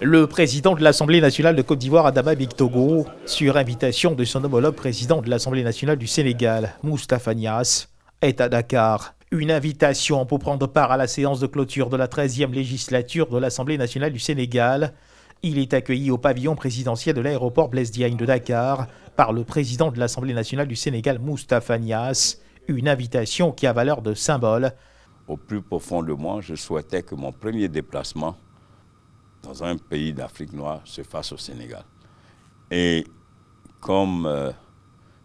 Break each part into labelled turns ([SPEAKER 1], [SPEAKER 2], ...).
[SPEAKER 1] Le président de l'Assemblée nationale de Côte d'Ivoire, Adama Bictogo, sur invitation de son homologue président de l'Assemblée nationale du Sénégal, Moustapha Niasse, est à Dakar. Une invitation pour prendre part à la séance de clôture de la 13e législature de l'Assemblée nationale du Sénégal. Il est accueilli au pavillon présidentiel de l'aéroport Blaise Diagne de Dakar par le président de l'Assemblée nationale du Sénégal, Moustapha Niasse. Une invitation qui a valeur de symbole.
[SPEAKER 2] Au plus profond de moi, je souhaitais que mon premier déplacement dans un pays d'Afrique noire se fasse au Sénégal. Et comme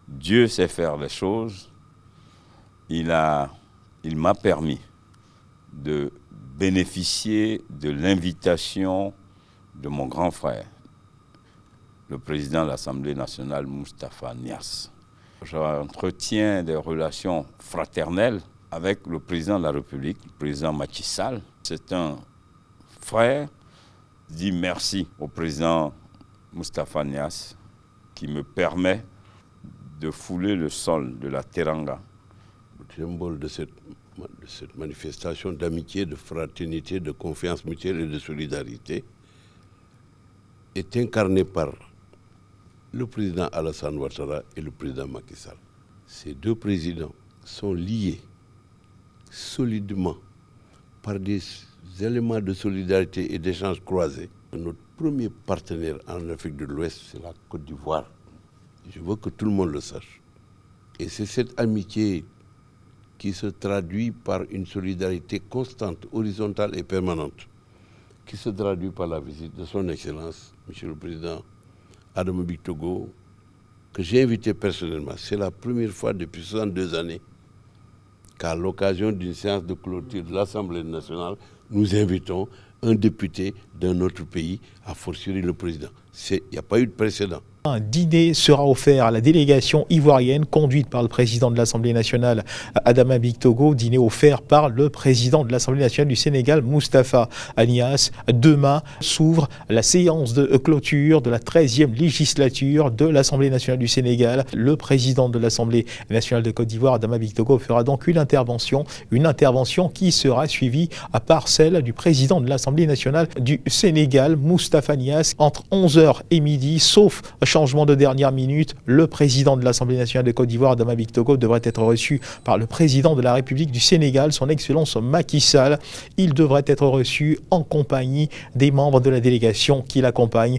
[SPEAKER 2] Dieu sait faire les choses, il m'a permis de bénéficier de l'invitation de mon grand frère, le président de l'Assemblée nationale, Moustapha Niasse. J'entretiens des relations fraternelles avec le président de la République, le président Macky Sall. C'est un frère. Je dis merci au président Moustapha Niasse qui me permet de fouler le sol de la Teranga.
[SPEAKER 3] Le symbole de cette manifestation d'amitié, de fraternité, de confiance mutuelle et de solidarité est incarné par le président Alassane Ouattara et le président Macky Sall. Ces deux présidents sont liés solidement par des éléments de solidarité et d'échanges croisés. Notre premier partenaire en Afrique de l'Ouest, c'est la Côte d'Ivoire. Je veux que tout le monde le sache. Et c'est cette amitié qui se traduit par une solidarité constante, horizontale et permanente, qui se traduit par la visite de son Excellence, Monsieur le Président Adama Bictogo, que j'ai invité personnellement. C'est la première fois depuis 62 années qu'à l'occasion d'une séance de clôture de l'Assemblée nationale, nous invitons un député d'un autre pays, à fortiori le président. Il n'y a pas eu de précédent.
[SPEAKER 1] Un dîner sera offert à la délégation ivoirienne conduite par le président de l'Assemblée nationale, Adama Bictogo, dîner offert par le président de l'Assemblée nationale du Sénégal, Moustapha Niasse. Demain s'ouvre la séance de clôture de la 13e législature de l'Assemblée nationale du Sénégal. Le président de l'Assemblée nationale de Côte d'Ivoire, Adama Bictogo, fera donc une intervention qui sera suivie par celle du président de l'Assemblée nationale du Sénégal, Moustapha Niasse, entre 11h et midi, sauf changement de dernière minute. Le président de l'Assemblée nationale de Côte d'Ivoire, Adama Bictogo, devrait être reçu par le président de la République du Sénégal, son Excellence Macky Sall. Il devrait être reçu en compagnie des membres de la délégation qui l'accompagnent.